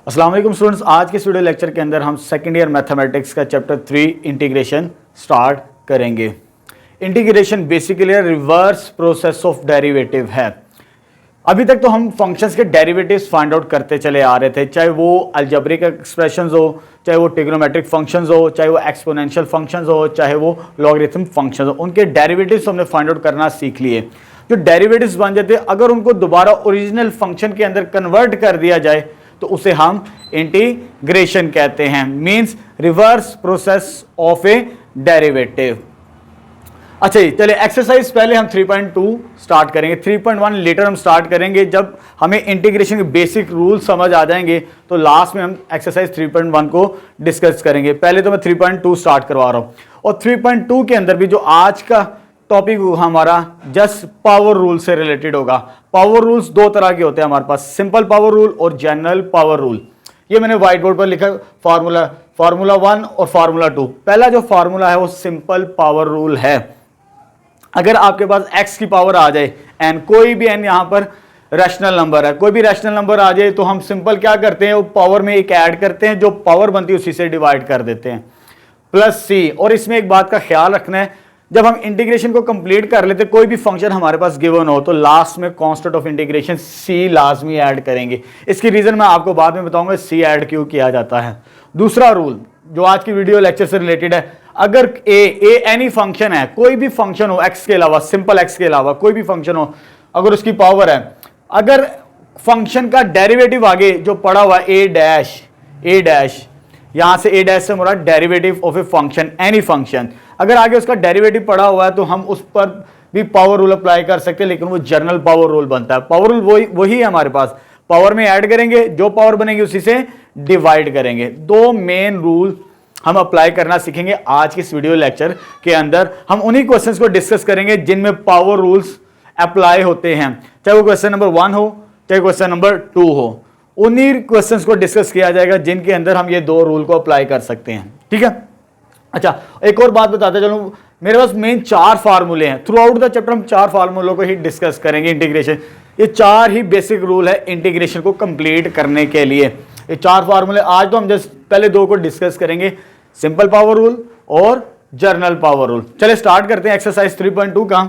अस्सलाम वालेकुम स्टूडेंट्स, आज के इस वीडियो लेक्चर के अंदर हम सेकेंड ईयर मैथमेटिक्स का चैप्टर 3 इंटीग्रेशन स्टार्ट करेंगे। Integration basically reverse process of derivative है। अभी तक तो हम फंक्शंस के डेरिवेटिव्स फाइंड आउट करते चले आ रहे थे, चाहे वो अलजेब्रिक एक्सप्रेशंस हो, चाहे वो ट्रिग्नोमेट्रिक फंक्शंस हो, चाहे वो एक्सपोनेंशियल फंक्शंस हो, चाहे वो लॉगरिथम फंक्शंस हो। उनके डेरिवेटिव्स हमने फाइंड आउट करना सीख लिए। जो डेरिवेटिव्स बन जाते हैं, अगर उनको दोबारा ओरिजिनल फंक्शन के अंदर कन्वर्ट कर दिया जाए तो उसे हम इंटीग्रेशन कहते हैं, means reverse process of A derivative. अच्छा जी, चलिए एक्सरसाइज पहले हम 3.2 स्टार्ट करेंगे। 3.1 लेटर हम स्टार्ट करेंगे। जब हमें इंटीग्रेशन के बेसिक रूल समझ आ जाएंगे तो लास्ट में हम एक्सरसाइज 3.1 को डिस्कस करेंगे। पहले तो मैं 3.2 स्टार्ट करवा रहा हूं, और 3.2 के अंदर भी जो आज का टॉपिक हमारा जस्ट पावर रूल से रिलेटेड होगा। पावर रूल्स दो तरह के होते हैं हमारे पास, सिंपल पावर रूल और जनरल पावर रूल। ये मैंने व्हाइट बोर्ड पर लिखा, फार्मूला 1 और फार्मूला 2। पहला जो फार्मूला है वो सिंपल पावर रूल है। अगर आपके पास x की पावर आ जाए, n कोई भी n यहां पर रैशनल नंबर है, कोई भी रैशनल नंबर आ जाए तो हम सिंपल क्या करते हैं, वो पावर में एक ऐड करते हैं, जो पावर बनती है उसी से डिवाइड कर देते हैं, प्लस c। और इसमें एक बात का ख्याल रखना है, जब हम इंटीग्रेशन को कंप्लीट कर लेते, कोई भी फंक्शन हमारे पास गिवन हो तो लास्ट में कांस्टेंट ऑफ इंटीग्रेशन c लाजमी ऐड करेंगे। इसकी रीजन मैं आपको बाद में बताऊंगा c ऐड क्यों किया जाता है। दूसरा रूल जो आज की वीडियो लेक्चर से रिलेटेड है, अगर a एनी फंक्शन है, कोई भी फंक्शन हो x के अलावा, सिंपल x के अलावा कोई भी फंक्शन हो, अगर उसकी पावर है, अगर फंक्शन का डेरिवेटिव आगे जो पड़ा हुआ a डैश, यहां से a डैश से हमारा derivative of a function, any function, अगर आगे उसका डेरिवेटिव पड़ा हुआ है तो हम उस पर भी पावर रूल अप्लाई कर सकते हैं, लेकिन वो जनरल पावर रूल बनता है। पावर रूल वही है हमारे पास, पावर में ऐड करेंगे, जो पावर बनेगी उसी से डिवाइड करेंगे। दो मेन रूल हम अप्लाई करना सीखेंगे आज के इस वीडियो लेक्चर के अंदर। हम उन्हीं क्वेश्चंस को डिस्कस करेंगे जिनमें पावर रूल्स अप्लाई होते हैं, चाहे वो क्वेश्चन नंबर 1 हो, चाहे क्वेश्चन नंबर 2 हो। उन्हीं क्वेश्चंस को डिस्कस किया जाएगा जिनके अंदर हम ये दो रूल को अप्लाई कर सकते हैं, ठीक है। अच्छा, एक और बात बताते चलो, मेरे पास मेन 4 फार्मूले हैं। थ्रू आउट द चैप्टर हम 4 फार्मूलों को ही डिस्कस करेंगे इंटीग्रेशन। ये 4 ही बेसिक रूल है इंटीग्रेशन को कंप्लीट करने के लिए। ये 4 फार्मूले आज तो हम जस्ट पहले 2 को डिस्कस करेंगे, सिंपल पावर रूल और जनरल पावर रूल। चलिए स्टार्ट करते हैं एक्सरसाइज 3.2 का।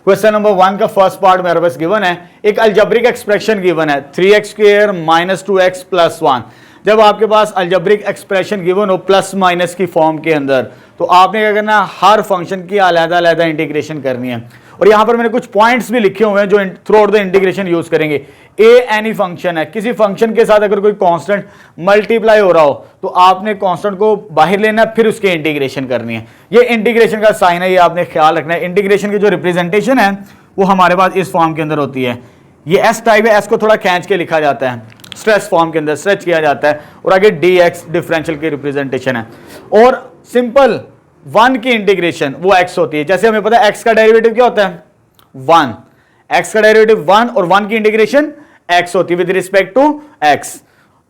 क्वेश्चन नंबर 1 का फर्स्ट पार्ट मेरे पास गिवन है, एक अलजेब्रिक एक्सप्रेशन गिवन है 3x² - 2x + 1। जब आपके पास अलजेब्रिक एक्सप्रेशन गिवन हो प्लस माइनस की फॉर्म के अंदर, तो आपने क्या करना है, हर फंक्शन की अलग-अलग इंटीग्रेशन करनी है। और यहां पर मैंने कुछ पॉइंट्स भी लिखे हुए हैं जो through out the integration use करेंगे। ए एनी फंक्शन है, किसी फंक्शन के साथ अगर कोई कांस्टेंट मल्टीप्लाई हो रहा हो तो आपने कांस्टेंट को बाहर लेना है, फिर उसकी इंटीग्रेशन करनी है। ये इंटीग्रेशन का साइन है, ये आपने ख्याल रखना है। इंटीग्रेशन की जो रिप्रेजेंटेशन है वो हमारे पास इस फॉर्म के अंदर होती है। ये एस टाइप है, एस को थोड़ा खींच के लिखा जाता है, स्ट्रेच फॉर्म के अंदर स्ट्रेच किया जाता है, और आगे dx डिफरेंशियल की रिप्रेजेंटेशन है। और सिंपल 1 की इंटीग्रेशन वो x होती है। जैसे हमें पता है x का डेरिवेटिव क्या होता है 1, x का डेरिवेटिव 1 और 1 की इंटीग्रेशन x होती है विद रिस्पेक्ट टू x।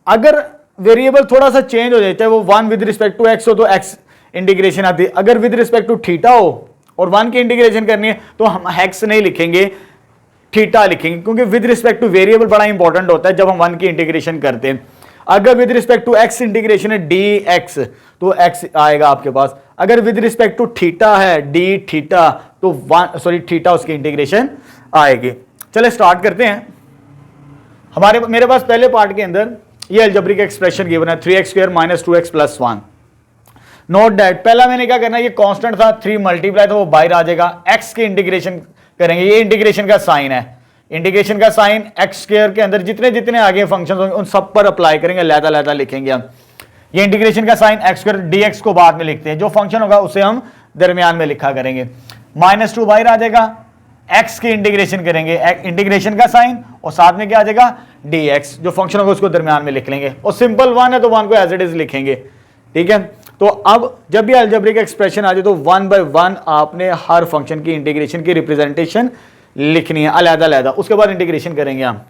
अगर वेरिएबल थोड़ा सा चेंज हो जाए, चाहे वो 1 विद रिस्पेक्ट टू x हो तो x इंटीग्रेशन आती है, अगर विद रिस्पेक्ट टू थीटा हो और 1 की इंटीग्रेशन करनी है तो हम x नहीं लिखेंगे, थीटा लिखेंगे, क्योंकि विद रिस्पेक्ट टू वेरिएबल बड़ा इंपॉर्टेंट होता है जब हम 1 की इंटीग्रेशन करते हैं। अगर with respect to x integration है dx तो x आएगा आपके पास, अगर विद रिस्पेक्ट टू थीटा है d थीटा तो थीटा उसकी इंटीग्रेशन आएगी। चले स्टार्ट करते हैं। मेरे पास पहले पार्ट के अंदर ये अलजेब्रिक एक्सप्रेशन गिवन है 3x² - 2x + 1। नोट दैट पहला मैंने क्या करना है, ये कांस्टेंट था 3 मल्टीप्लाई तो वो बाहर आ जाएगा, x की इंटीग्रेशन करेंगे। ये इंटीग्रेशन का साइन है, इंटीग्रेशन का साइन x² के अंदर जितने जितने आगे फंक्शन होंगे उन सब पर अप्लाई करेंगे, लहदा लिखेंगे हम। ये इंटीग्रेशन का साइन x² dx को बाद में लिखते हैं, जो फंक्शन होगा उसे हम दरमियान में लिखा करेंगे। -2 बाहर आ जाएगा, x की इंटीग्रेशन करेंगे, इंटीग्रेशन का साइन और साथ में क्या आ जाएगा dx, जो फंक्शन होगा उसको दरमियान में लिख लेंगे। और सिंपल 1 है तो 1 को एज इट इज लिखेंगे, ठीक है। तो अब जब भी अलजेब्रिक एक्सप्रेशन आ जाए तो 1 बाय 1 आपने हर फंक्शन की इंटीग्रेशन की रिप्रेजेंटेशन लिखनी है अलग-अलग, उसके बाद इंटीग्रेशन करेंगे हम।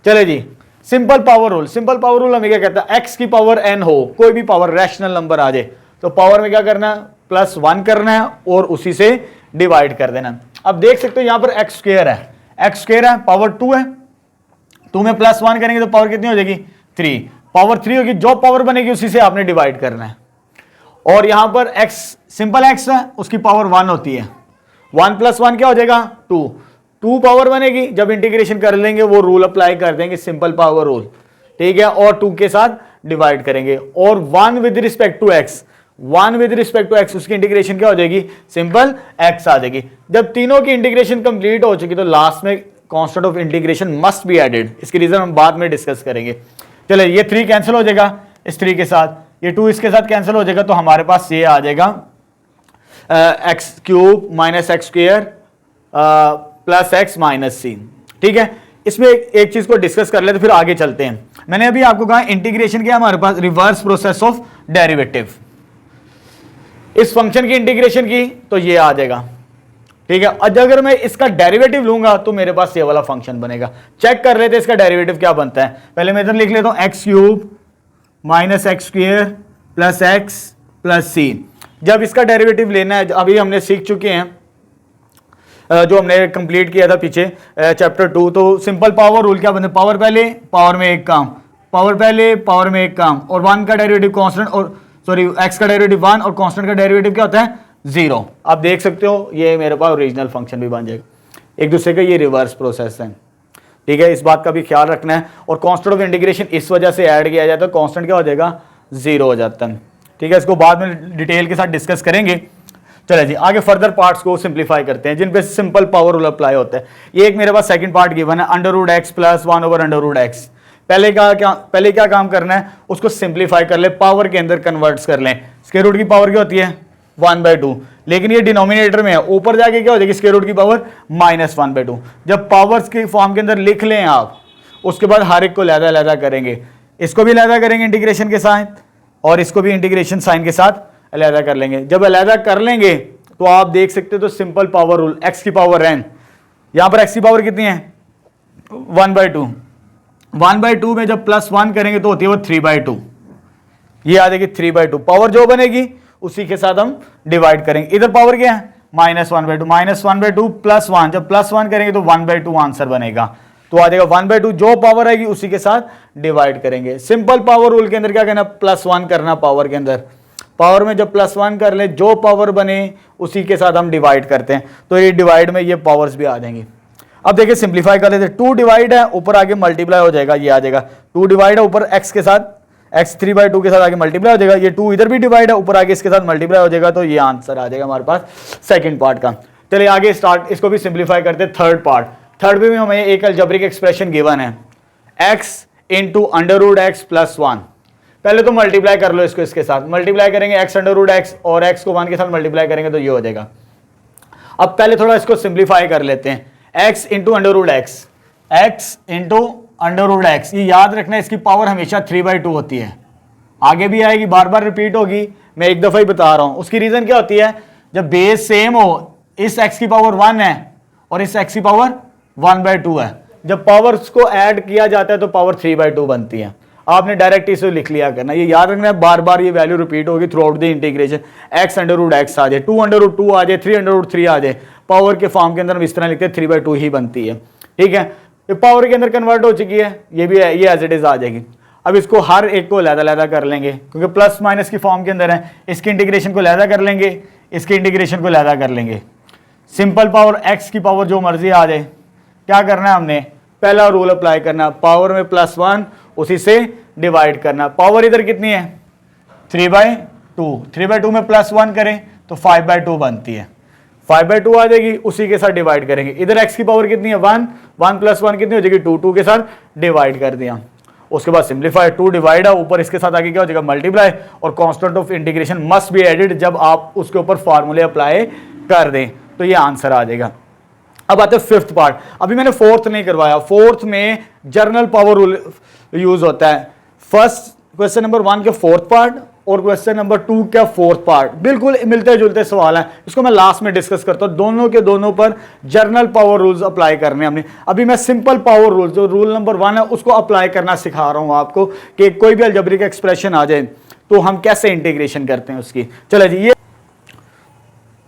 चले जी, simple power rule. Simple power rule हमें क्या कहता है, x की पावर n हो, कोई भी पावर रैशनल नंबर आ जाए तो पावर में क्या करना है, +1 करना है और उसी से डिवाइड कर देना। अब देख सकते हो यहां पर x² है, x² है, पावर 2 है, 2 में +1 करेंगे तो पावर कितनी हो जाएगी 3, पावर 3 होगी, जो पावर बनेगी उसी से आपने डिवाइड करना है। और यहां पर x सिंपल x है, उसकी पावर 1 होती है, 1 + 1 क्या हो जाएगा 2 पावर बनेगी, जब इंटीग्रेशन कर लेंगे वो रूल अप्लाई कर देंगे, सिंपल पावर रूल, ठीक है, और 2 के साथ डिवाइड करेंगे। और 1 with respect to x, 1 with respect to x, उसकी इंटीग्रेशन क्या हो जाएगी, सिंपल x आ जाएगी। जब तीनों की इंटीग्रेशन कंप्लीट हो चुकी तो लास्ट में constant of integration must be added, इसकी रीजन हम बाद में डिस्कस करेंगे। चले ये 3 कैंसिल हो जाएगा इस 3 के साथ, ये 2 इसके साथ कैंसिल हो जाएगा, तो हमारे पास ये आ जाएगा x³ - x² + x - c, ठीक है। इसमें एक चीज को डिस्कस कर लेते फिर आगे चलते हैं। मैंने अभी आपको कहा इंटीग्रेशन क्या हमारे पास, रिवर्स प्रोसेस ऑफ डेरिवेटिव। इस फंक्शन की इंटीग्रेशन की तो ये आ जाएगा, ठीक है। अगर मैं इसका डेरिवेटिव लूंगा तो मेरे पास ये वाला फंक्शन बनेगा। चेक कर लेते हैं इसका डेरिवेटिव क्या बनता है। पहले मैं इधर लिख लेता हूं x³ - x² + x + c। जब इसका डेरिवेटिव लेना है, अभी हमने सीख चुके हैं, जो हमने कंप्लीट किया था पीछे चैप्टर 2, तो सिंपल पावर रूल क्या बनता है, पावर पहले पावर में एक काम, पावर पहले पावर में एक काम, और 1 का डेरिवेटिव कांस्टेंट, और सॉरी x का डेरिवेटिव 1 और कांस्टेंट का डेरिवेटिव क्या होता है 0। आप देख सकते हो ये मेरे पास ओरिजिनल फंक्शन भी बन जाएगा, एक दूसरे का ये रिवर्स प्रोसेस है, ठीक है। इस बात का भी ख्याल रखना है। और कांस्टेंट ऑफ इंटीग्रेशन इस वजह से ऐड किया जाता है, कांस्टेंट क्या हो जाएगा 0 हो जाता है, ठीक है। इसको बाद में डिटेल के साथ डिस्कस करेंगे। चलिए जी आगे फर्दर पार्ट्स को सिंप्लीफाई करते हैं जिन पे सिंपल पावर रूल अप्लाई होता है। ये एक मेरे पास सेकंड पार्ट गिवन है, √x + 1/√x। पहले क्या काम करना है, उसको सिंप्लीफाई कर ले, पावर के अंदर कन्वर्ट्स कर लें। स्क्वायर रूट की पावर क्या होती है 1/2, लेकिन ये डिनोमिनेटर में है, ऊपर जाके क्या हो जाएगी स्क्वायर रूट की पावर -1/2। जब पावर्स की फॉर्म के अंदर लिख लें आप, उसके बाद हर एक को लहदा करेंगे, इसको भी लहदा करेंगे इंटीग्रेशन के साथ, और इसको भी इंटीग्रेशन साइन के साथ अलहदा कर लेंगे। जब अलहदा कर लेंगे तो आप देख सकते हो तो सिंपल पावर रूल, x की पावर n, यहां पर x की पावर कितनी है 1/2, 1/2 में जब +1 करेंगे तो होती है वो 3/2, ये आ जाएगी 3/2। पावर जो बनेगी उसी के साथ हम डिवाइड करेंगे। इधर पावर क्या है -1/2, -1/2 + 1, जब +1 करेंगे तो 1/2 आंसर बनेगा, तो आ जाएगा 1/2, जो पावर आएगी उसी के साथ डिवाइड करेंगे। सिंपल पावर रूल के अंदर क्या करना, +1 करना, पावर के अंदर, पावर में जब +1 कर ले जो पावर बने उसी के साथ हम डिवाइड करते हैं, तो ये डिवाइड में ये पावर्स भी आ जाएंगी। अब देखिए सिंप्लीफाई कर लेते हैं, 2 डिवाइड है, ऊपर आगे मल्टीप्लाई हो जाएगा, ये आ जाएगा 2 डिवाइड है, ऊपर x के साथ x 3/2 के साथ आगे मल्टीप्लाई हो जाएगा, ये 2 इधर भी डिवाइड है, ऊपर आगे इसके साथ मल्टीप्लाई हो जाएगा, तो ये आंसर आ जाएगा हमारे पास सेकंड पार्ट का। चलिए आगे स्टार्ट, इसको भी सिंप्लीफाई करते हैं थर्ड पार्ट। थर्ड में हमें एक अलजेब्रिक एक्सप्रेशन गिवन है, x × √x + 1। पहले तो मल्टीप्लाई कर लो इसको, इसके साथ मल्टीप्लाई करेंगे x √x, और x को 1 के साथ मल्टीप्लाई करेंगे तो ये हो जाएगा। अब पहले थोड़ा इसको सिंप्लीफाई कर लेते हैं, x × √x, x × √x, ये याद रखना इसकी पावर हमेशा 3/2 होती है, आगे भी आएगी, बार बार रिपीट होगी, मैं एक दफा ही बता रहा हूं। उसकी रीजन क्या होती है, जब बेस सेम हो, इस x की पावर 1 है और इस x की पावर 1/2 है, जब पावर्स को ऐड किया जाता है तो पावर 3/2 बनती है। आपने डायरेक्ट इसे लिख लिया करना, ये याद रखना है, बार बार ये वैल्यू रिपीट होगी through out the integration. x √x आ जाए, 2 आ जाए, 3 आ जाए, पावर के फॉर्म के अंदर हम इस तरह लिखते हैं 3/2 ही बनती है, ठीक है। ये पावर के अंदर कन्वर्ट हो चुकी है, ये भी है, ये एज इट इज आ जाएगी। अब इसको हर एक को लहदा कर लेंगे, क्योंकि प्लस माइनस की फॉर्म के अंदर है, इसकी इंटीग्रेशन को लहदा कर लेंगे, इसकी इंटीग्रेशन को लहदा कर लेंगे। सिंपल पावर x की पावर जो मर्जी आ जाए, क्या करना है हमने, पहला रूल अप्लाई करना, पावर में +1 उसी से डिवाइड करना। पावर इधर कितनी है 3/2, 3/2 में +1 करें तो 5/2 बनती है, 5/2 आ जाएगी, उसी के साथ डिवाइड करेंगे। इधर x की पावर कितनी है 1, 1 + 1 कितनी हो जाएगी 2, 2 के साथ डिवाइड कर दिया। उसके बाद सिंप्लीफाई, 2 डिवाइड है, ऊपर इसके साथ आगे क्या हो जाएगा मल्टीप्लाई, और constant of integration must be added जब आप उसके ऊपर फार्मूले अप्लाई कर दें, तो ये आंसर आ जाएगा। अब आते हैं फिफ्थ पार्ट, अभी मैंने फोर्थ नहीं करवाया, फोर्थ में जर्नल पावर रूल यूज होता है। फर्स्ट क्वेश्चन नंबर 1 के फोर्थ पार्ट और क्वेश्चन नंबर 2 का फोर्थ पार्ट बिल्कुल मिलते जुलते सवाल हैं, इसको मैं लास्ट में डिस्कस करता हूं। दोनों के दोनों पर जर्नल पावर रूल्स अप्लाई करने हमने। अभी मैं सिंपल पावर रूल जो रूल नंबर 1 है उसको अप्लाई करना सिखा रहा हूं आपको, कि कोई भी अलजेब्रिक एक्सप्रेशन आ जाए तो हम कैसे इंटीग्रेशन करते हैं उसकी। चलो जी, ये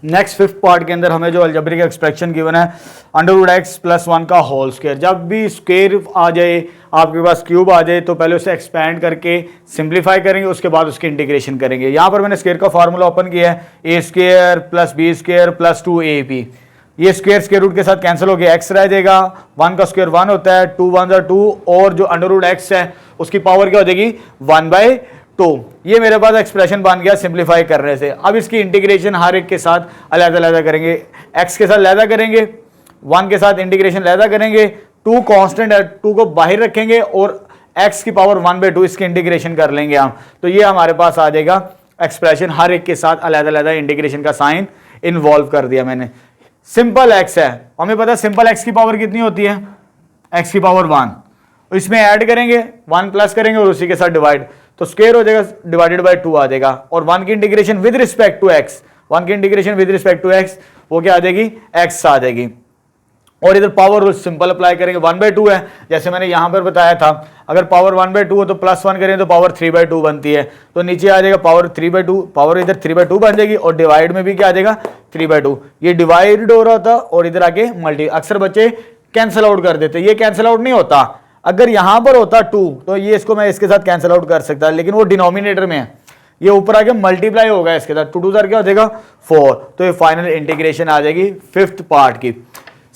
नेक्स्ट फिफ्थ पार्ट के अंदर हमें जो अलजेब्रिक एक्सप्रेशन गिवन है √x + 1 का होल स्क्वायर। जब भी स्क्वायर आ जाए आपके पास क्यूब आ जाए तो पहले उसे एक्सपैंड करके सिंप्लीफाई करेंगे, उसके बाद उसकी इंटीग्रेशन करेंगे। यहाँ पर मैंने स्क्वायर का फार्मूला ओपन किया है, a square plus b square plus 2ab। ये स्क्वायर स्क्वायर रूट के साथ कैंसिल हो गया, एक्स रह जाएगा, 1 का स्क्वायर 1 होता है, 2 1 2, और जो अंडर रूट एक्स है उसकी पावर क्या हो जाएगी 1/2। ये मेरे पास एक्सप्रेशन बन गया सिंप्लीफाई करने से। अब इसकी इंटीग्रेशन हर एक के साथ अलग-अलग करेंगे, एक्स के साथ अलग करेंगे, 1 के साथ इंटीग्रेशन अलग करेंगे, 2 कांस्टेंट है 2 को बाहर रखेंगे और x की पावर 1/2 इसकी इंटीग्रेशन कर लेंगे हम। तो ये हमारे पास आ जाएगा एक्सप्रेशन, हर एक के साथ अलग-अलग इंटीग्रेशन का साइन इन्वॉल्व कर दिया मैंने। सिंपल x है, हमें पता है सिंपल x की पावर कितनी होती है, x की पावर 1, इसमें ऐड करेंगे 1 प्लस करेंगे और उसी के साथ डिवाइड, तो स्क्वायर हो जाएगा डिवाइडेड बाय 2 आ जाएगा, और 1 की integration with respect to x, 1 की integration with respect to x वो क्या आ जाएगी x आ जाएगी। और इधर पावर रूल सिंपल अप्लाई करेंगे, 1/2 है जैसे मैंने यहां पर बताया था, अगर पावर 1/2 हो तो प्लस 1 करें तो पावर 3/2 बनती है, तो नीचे आ जाएगा पावर 3/2, पावर इधर 3/2 बन जाएगी, और डिवाइड में भी क्या आ जाएगा 3/2। ये डिवाइड हो रहा था और इधर आके मल्टी, अक्सर बच्चे कैंसिल आउट कर देते, ये कैंसिल आउट नहीं होता। अगर यहां पर होता 2 तो ये इसको मैं इसके साथ कैंसिल आउट कर सकता, लेकिन वो डिनोमिनेटर में है, ये ऊपर आके मल्टीप्लाई होगा इसके साथ, 2 2 क्या हो जाएगा 4, तो ये फाइनल इंटीग्रेशन आ जाएगी 5th पार्ट की।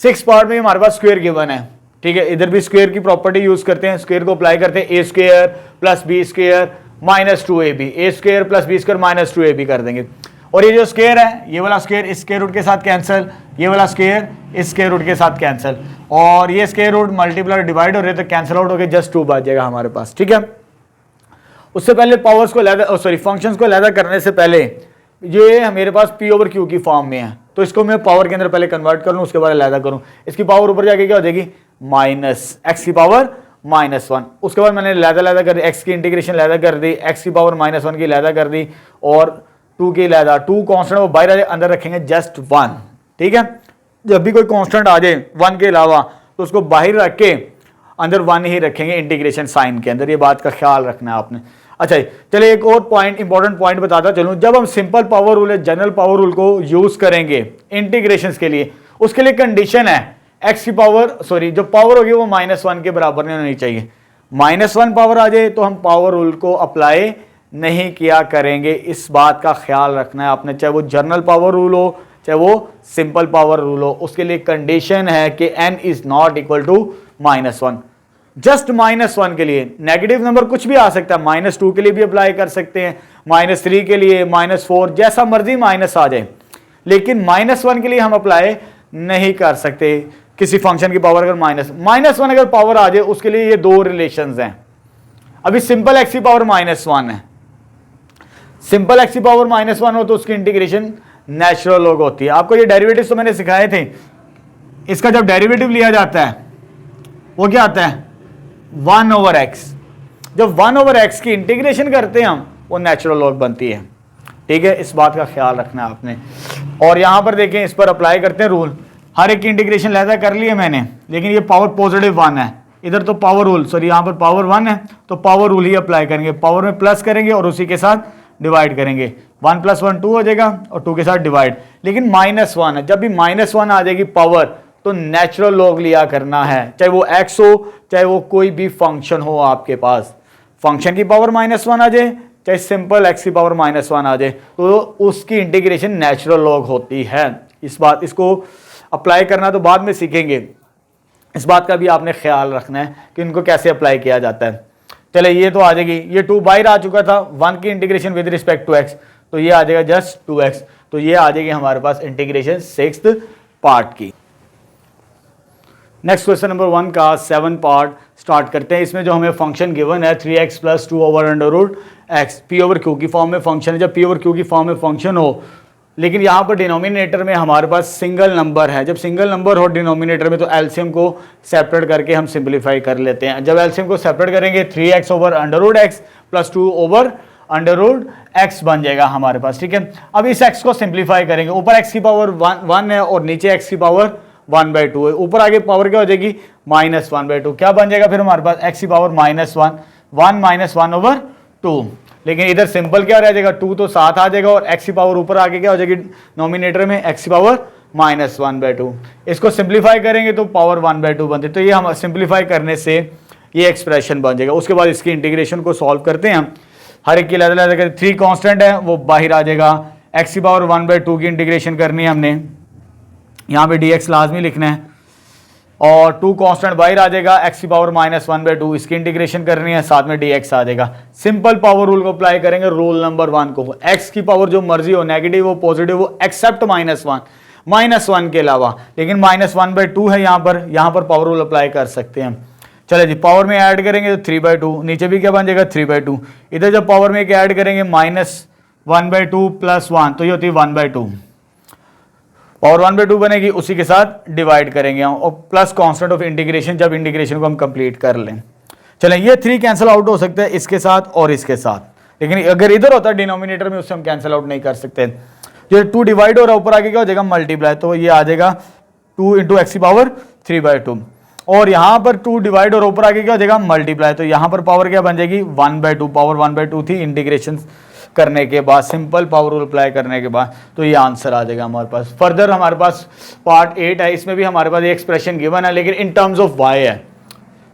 6th पार्ट में हमारे पास स्क्वायर गिवन है, ठीक है, इधर भी स्क्वायर की प्रॉपर्टी यूज करते हैं, स्क्वायर को अप्लाई करते हैं, a square plus b square minus 2ab, a square plus b square minus 2ab कर देंगे, और ये जो स्क्वायर है ये वाला स्क्वायर इस स्क्वायर रूट के साथ कैंसिल, ये वाला स्क्वायर इस स्क्वायर रूट के साथ कैंसिल, और ये स्क्वायर रूट मल्टीप्लाई डिवाइड हो रहे तो कैंसिल आउट होकर जस्ट 2 बच जाएगा हमारे पास, ठीक है। उससे पहले पावर्स को अलग, सॉरी फंक्शंस को अलग करने से पहले ये मेरे पास p/q की फॉर्म में है, तो इसको मैं पावर के अंदर पहले कन्वर्ट कर लूँ, उसके बाद अलग करूँ। इसकी पावर ऊपर जाके क्या हो जाएगी माइनस x की पावर -1, उसके बाद मैंने अलग कर दी, x की इंटीग्रेशन अलग कर दी, x की पावर -1 की अलग कर दी, और 2 की अलग, 2 कॉन्स्टेंट वो बाहर अंदर रखेंगे जस्ट 1, ठीक है। जब भी कोई कॉन्स्टेंट आ जाए 1 के अलावा तो उसको बाहर रख के अंदर 1 ही रखेंगे इंटीग्रेशन साइन के अंदर, ये बात का ख्याल रखना है आपने। अच्छा चलिए एक और पॉइंट, इंपॉर्टेंट पॉइंट बताता चलूं, जब हम simple power rule, general power rule को यूज करेंगे इंटीग्रेशंस के लिए, उसके लिए कंडीशन है x की पावर, सॉरी जो पावर होगी वो -1 के बराबर नहीं होनी चाहिए। -1 पावर आ जाए तो हम पावर रूल को अप्लाई नहीं किया करेंगे, इस बात का ख्याल रखना है आपने, चाहे वो जनरल पावर रूल हो चाहे वो सिंपल पावर रूल हो, उसके लिए कंडीशन है कि n is not equal to -1। Just -1 के लिए, नेगेटिव नंबर कुछ भी आ सकता है, -2 के लिए भी अप्लाई कर सकते हैं, -3 के लिए, -4, जैसा मर्जी माइनस आ जाए, लेकिन -1 के लिए हम अप्लाई नहीं कर सकते किसी फंक्शन की पावर। अगर -1 अगर पावर आ जाए उसके लिए ये 2 रिलेशंस हैं। अभी सिंपल x की पावर -1 है, सिंपल x की पावर -1 हो तो उसकी इंटीग्रेशन नेचुरल लॉग होती है। आपको ये डेरिवेटिव तो मैंने सिखाए थे, इसका जब डेरिवेटिव लिया जाता है वो क्या आता है 1/x, जब 1/x की इंटीग्रेशन करते हैं हम वो नेचुरल लॉग बनती है, ठीक है, इस बात का ख्याल रखना है आपने। और यहां पर देखें, इस पर अप्लाई करते हैं रूल, हर एक की इंटीग्रेशन लहदा कर ली है मैंने, लेकिन ये पावर +1 है, इधर तो पावर रूल, सॉरी यहाँ पर पावर 1 है तो पावर रूल ही अप्लाई करेंगे, पावर में प्लस करेंगे और उसी के साथ डिवाइड करेंगे, 1 + 1 2 हो जाएगा और 2 के साथ डिवाइड। लेकिन -1 है, जब भी -1 आ जाएगी पावर तो नेचुरल लॉग लिया करना है, चाहे वो x हो चाहे वो कोई भी फंक्शन हो आपके पास, फंक्शन की पावर -1 आ जाए चाहे सिंपल x की पावर -1 आ जाए तो उसकी इंटीग्रेशन नेचुरल लॉग होती है। इस बात, इसको अप्लाई करना तो बाद में सीखेंगे, इस बात का भी आपने ख्याल रखना है कि इनको कैसे अप्लाई किया जाता है। चले ये तो आ जाएगी, ये 2 बाहर आ चुका था, 1 की integration with respect to x तो ये आ जाएगा जस्ट 2x, तो ये आ जाएगी हमारे पास इंटीग्रेशन 6th पार्ट की। नेक्स्ट क्वेश्चन नंबर 1 का 7 पार्ट स्टार्ट करते हैं। इसमें जो हमें फंक्शन गिवन है 3x + 2/√x, p/q की फॉर्म में फंक्शन है। जब p/q की फॉर्म में फंक्शन हो, लेकिन यहाँ पर डिनोमिनेटर में हमारे पास सिंगल नंबर है, जब सिंगल नंबर हो डिनोमिनेटर में तो एलसीएम को सेपरेट करके हम सिंप्लीफाई कर लेते हैं। जब एलसीएम को सेपरेट करेंगे 3x/√x + 2/√x बन जाएगा हमारे पास, ठीक है। अब इस x को सिंप्लीफाई करेंगे, ऊपर x की पावर 1 है और नीचे x की पावर 1/2 है, ऊपर आगे पावर क्या हो जाएगी -1/2, क्या बन जाएगा फिर हमारे पास x की पावर -1 1/2, लेकिन इधर सिंपल क्या रह जाएगा 2 तो साथ आ जाएगा और x की पावर ऊपर आगे क्या हो जाएगी नोमिनेटर में x की पावर -1/2। इसको सिंप्लीफाई करेंगे तो पावर 1/2 बनती है, तो ये हम सिंप्लीफाई करने से ये एक्सप्रेशन बन जाएगा। उसके बाद इसकी इंटीग्रेशन को सॉल्व करते हैं हम, हर एक की अलग करते, 3 कांस्टेंट है वो बाहर आ जाएगा, x की पावर 1/2 की इंटीग्रेशन करनी है हमने, यहाँ पे dx लाजमी लिखना है, और 2 कांस्टेंट बाहर आ जाएगा, x की पावर -1/2 इसकी इंटीग्रेशन करनी है, साथ में dx आ जाएगा। सिंपल पावर रूल को अप्लाई करेंगे, रूल नंबर 1 को, x की पावर जो मर्जी हो, नेगेटिव हो पॉजिटिव हो, एक्सेप्ट -1 के अलावा, लेकिन -1/2 है यहाँ पर पावर रूल अप्लाई कर सकते हैं। चले जी, पावर में ऐड करेंगे तो 3/2, नीचे भी क्या बन जाएगा 3/2, इधर जब पावर में ऐड करेंगे -1/2 + 1 तो ये होती है 1/2, पावर 1/2 बनेगी, उसी के साथ डिवाइड करेंगे हम, और प्लस कांस्टेंट ऑफ इंटीग्रेशन, जब इंटीग्रेशन को हम कंप्लीट कर लें। चलें, ये 3 कैंसिल आउट हो सकते हैं इसके साथ और इसके साथ, लेकिन अगर इधर होता है डिनोमिनेटर में, उससे हम कैंसिल आउट नहीं कर सकते। जो 2 डिवाइड हो रहा है ऊपर आगे क्या हो जाएगा मल्टीप्लाई, तो ये आ जाएगा 2 × x की पावर 3/2, और यहाँ पर 2 डिवाइड और ऊपर आगे क्या हो जाएगा मल्टीप्लाई, तो यहाँ पर पावर क्या बन जाएगी 1/2, पावर 1/2 थी इंटीग्रेशन करने के बाद, सिंपल पावर रूल अप्लाई करने के बाद, तो ये आंसर आ जाएगा हमारे पास। फर्दर हमारे पास पार्ट 8 है, इसमें भी हमारे पास ये एक्सप्रेशन गिवन है, लेकिन इन टर्म्स ऑफ y है,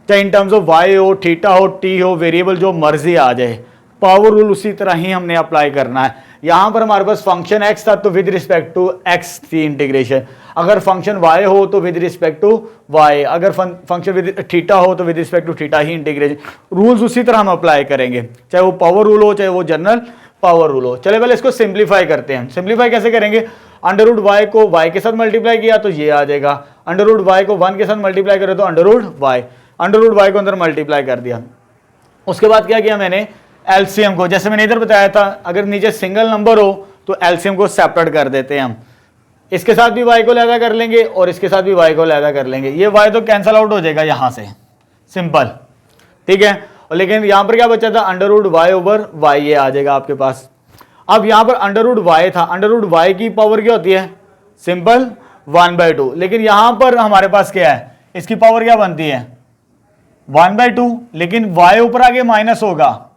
चाहे इन टर्म्स ऑफ y हो, थीटा हो, t हो, वेरिएबल जो मर्जी आ जाए, पावर रूल उसी तरह ही हमने अप्लाई करना है। यहाँ पर हमारे पास फंक्शन x था तो विद रिस्पेक्ट टू x थी इंटीग्रेशन, अगर फंक्शन y हो तो विद रिस्पेक्ट टू y, अगर फंक्शन विद थीटा हो तो विद रिस्पेक्ट टू थीटा ही इंटीग्रेशन, रूल्स उसी तरह हम अप्लाई करेंगे, चाहे वो पावर रूल हो चाहे वो जनरल पावर रूल हो। चले पहले इसको सिंप्लीफाई करते हैं। सिंप्लीफाई कैसे करेंगे, √y को y के साथ मल्टीप्लाई किया तो ये आ जाएगा, √y को 1 के साथ मल्टीप्लाई करें तो √y को अंदर मल्टीप्लाई कर दिया। उसके बाद क्या किया मैंने, एलसीएम को, जैसे मैंने इधर बताया था, अगर नीचे सिंगल नंबर हो तो एलसीएम को सेपरेट कर देते हैं हम, इसके साथ भी y को लैदा कर लेंगे और इसके साथ भी y को लैदा कर लेंगे, ये y तो कैंसल आउट हो जाएगा यहाँ से, सिंपल, ठीक है। और लेकिन यहाँ पर क्या बचा था, √y/y ये आ जाएगा आपके पास। अब यहाँ पर √y था, √y की पावर क्या होती है, सिंपल 1/2, लेकिन यहाँ पर हमारे पास क्या है, इसकी पावर क्या बनती है 1/2, लेकिन y ऊपर आगे माइनस होगा,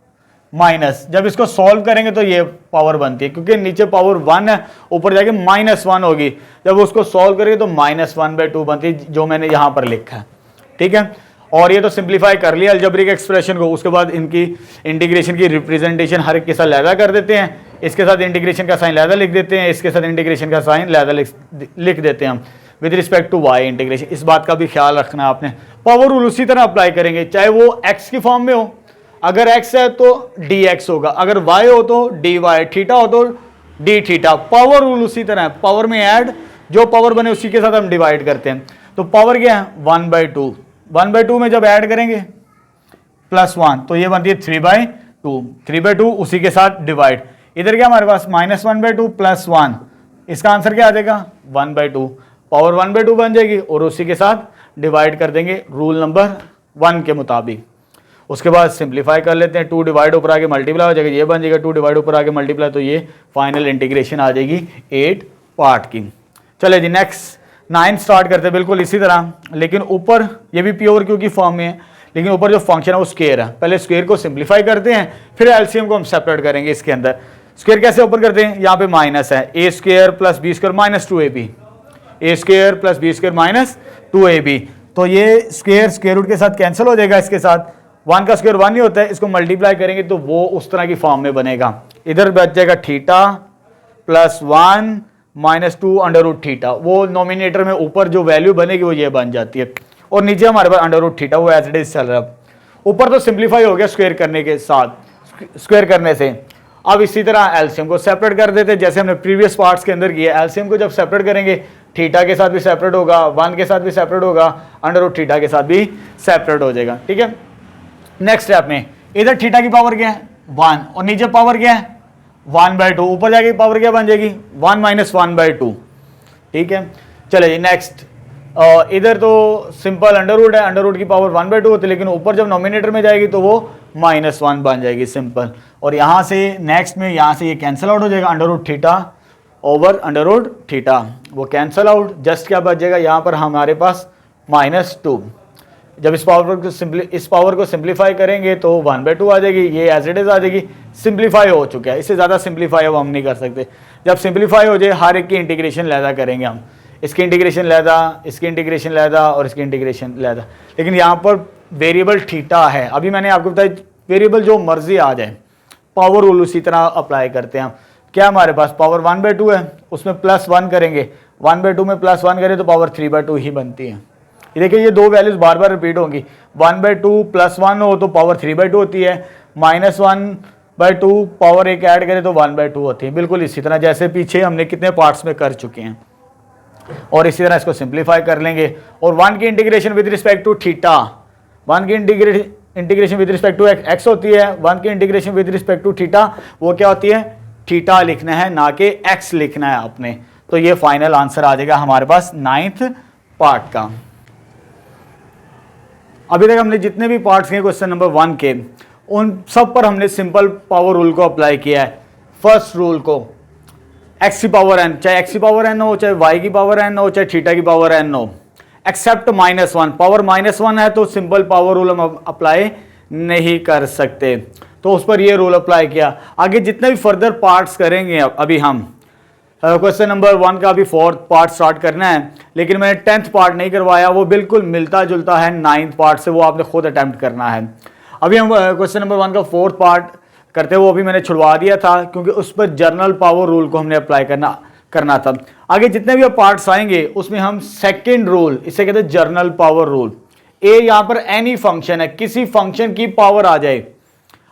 माइनस, जब इसको सॉल्व करेंगे तो ये पावर बनती है, क्योंकि नीचे पावर 1 है, ऊपर जाके -1 होगी, जब उसको सॉल्व करेंगे तो -1/2 बनती है, जो मैंने यहाँ पर लिखा है, ठीक है। और ये तो सिंप्लीफाई कर लिया अलजेब्रिक एक्सप्रेशन को। उसके बाद इनकी इंटीग्रेशन की रिप्रेजेंटेशन हर एक के साथ लैदा कर देते हैं, इसके साथ इंटीग्रेशन का साइन लैदा लिख देते हैं, इसके साथ इंटीग्रेशन का साइन लैदा लिख देते हैं हम with respect to y integration. इस बात का भी ख्याल रखना है आपने। पावर रूल उसी तरह अप्लाई करेंगे, चाहे वो एक्स की फॉर्म में हो, अगर एक्स है तो डी एक्स होगा, अगर वाई हो तो डी वाई, थीटा हो तो डी थीटा। पावर रूल उसी तरह है, पावर में ऐड, जो पावर बने उसी के साथ हम डिवाइड करते हैं। तो पावर क्या है 1/2, 1/2 में जब ऐड करेंगे +1 तो ये बनती है 3/2, 3/2 उसी के साथ डिवाइड। इधर क्या हमारे पास -1/2 +1, इसका आंसर क्या आ जाएगा 1/2, पावर 1/2 बन जाएगी और उसी के साथ डिवाइड कर देंगे रूल नंबर 1 के मुताबिक। उसके बाद सिंप्लीफाई कर लेते हैं, 2 डिवाइड ऊपर आगे मल्टीप्लाई हो जाएगा, ये बन जाएगा 2 डिवाइड ऊपर आगे मल्टीप्लाई, तो ये फाइनल इंटीग्रेशन आ जाएगी 8 पार्ट की। चले जी नेक्स्ट 9 स्टार्ट करते हैं बिल्कुल इसी तरह, लेकिन ऊपर ये भी प्योर क्योंकि फॉर्म में है, लेकिन ऊपर जो फंक्शन है वो स्क्वायर है। पहले स्क्वायर को सिंप्लीफाई करते हैं, फिर एलसीएम को हम सेपरेट करेंगे इसके अंदर। स्क्वायर कैसे ऊपर करते हैं, यहाँ पे माइनस है, a² + b² - 2ab, a² + b² - 2ab, तो ये स्क्वायर रूट के साथ कैंसिल हो जाएगा, इसके साथ 1 का स्क्वायर 1 ही होता है, इसको मल्टीप्लाई करेंगे तो वो उस तरह की फॉर्म में बनेगा। इधर बच जाएगा थीटा +1 - 2 √θ, वो नोमिनेटर में ऊपर जो वैल्यू बनेगी वो ये बन जाती है, और नीचे हमारे पास √θ वो एज इट इज चल रहा है। ऊपर तो सिंप्लीफाई हो गया स्क्वायर करने के साथ, स्क्वायर करने से। अब इसी तरह एलसीएम को सेपरेट कर देते हैं, जैसे हमने प्रीवियस पार्ट्स के अंदर किया। एलसीएम को जब सेपरेट करेंगे थीटा के साथ भी सेपरेट होगा, 1 के साथ भी सेपरेट होगा, √θ के साथ भी सेपरेट हो जाएगा, ठीक है। नेक्स्ट स्टेप में इधर थीटा की पावर क्या है 1 और नीचे पावर क्या है 1/2, ऊपर जाके पावर क्या बन जाएगी 1 - 1/2, ठीक है। चले जी नेक्स्ट, इधर तो सिंपल अंडर है, अंडर की पावर 1/2 होती है, लेकिन ऊपर जब नॉमिनेटर में जाएगी तो वो -1 बन जाएगी सिंपल। और यहाँ से नेक्स्ट में यहाँ से ये कैंसिल आउट हो जाएगा, √θ ओवर √θ वो कैंसिल आउट, जस्ट क्या बच जाएगा यहाँ पर हमारे पास -2। जब इस पावर को सिंप्लीफाई करेंगे तो 1/2 आ जाएगी, ये एज इट इज आ जाएगी, सिंप्लीफाई हो चुका है, इससे ज़्यादा सिंप्लीफाई अब हम नहीं कर सकते। जब सिंप्लीफाई हो जाए हर एक की इंटीग्रेशन लैदा करेंगे हम, इसकी इंटीग्रेशन लैदा, इसकी इंटीग्रेशन लैदा और इसकी इंटीग्रेशन लैदा, लेकिन यहाँ पर वेरिएबल थीटा है, अभी मैंने आपको बताया वेरिएबल जो मर्जी आ जाए, पावर रूल उसी तरह अप्लाई करते हैं हम। क्या हमारे पास पावर 1/2 है, उसमें +1 करेंगे, 1/2 में +1 करें तो पावर 3/2 ही बनती है। ये देखिए ये दो वैल्यूज बार बार रिपीट होंगी, 1/2 +1 हो तो पावर 3/2 होती है, -1/2 पावर एक ऐड करें तो 1/2 होती है। बिल्कुल इसी तरह जैसे पीछे हमने कितने पार्ट्स में कर चुके हैं, और इसी तरह इसको सिंप्लीफाई कर लेंगे। और 1 की integration with respect to theta, 1 की integration with respect to x होती है, 1 की integration with respect to theta वो क्या होती है, थीटा लिखना है ना कि एक्स लिखना है आपने। तो ये फाइनल आंसर आ जाएगा हमारे पास 9th पार्ट का। अभी तक हमने जितने भी पार्ट्स किए क्वेश्चन नंबर 1 के, उन सब पर हमने सिंपल पावर रूल को अप्लाई किया है। फर्स्ट रूल को x की पावर n, चाहे x की पावर n हो, चाहे y की पावर n हो, चाहे थीटा की पावर n हो, एक्सेप्ट -1, पावर -1 है तो सिंपल पावर रूल हम अप्लाई नहीं कर सकते, तो उस पर ये रूल अप्लाई किया। आगे जितने भी फर्दर पार्ट्स करेंगे अभी हम क्वेश्चन नंबर 1 का अभी 4th पार्ट स्टार्ट करना है, लेकिन मैंने 10th पार्ट नहीं करवाया, वो बिल्कुल मिलता जुलता है 9th पार्ट से, वो आपने खुद अटैम्प्ट करना है। अभी हम क्वेश्चन नंबर 1 का 4th पार्ट करते हुए अभी मैंने छुड़वा दिया था, क्योंकि उस पर जर्नल पावर रूल को हमने अप्लाई करना था। आगे जितने भी पार्ट्स आएंगे उसमें हम सेकेंड रूल, इसे कहते हैं जर्नल पावर रूल। ए यहाँ पर एनी फंक्शन है, किसी फंक्शन की पावर आ जाए,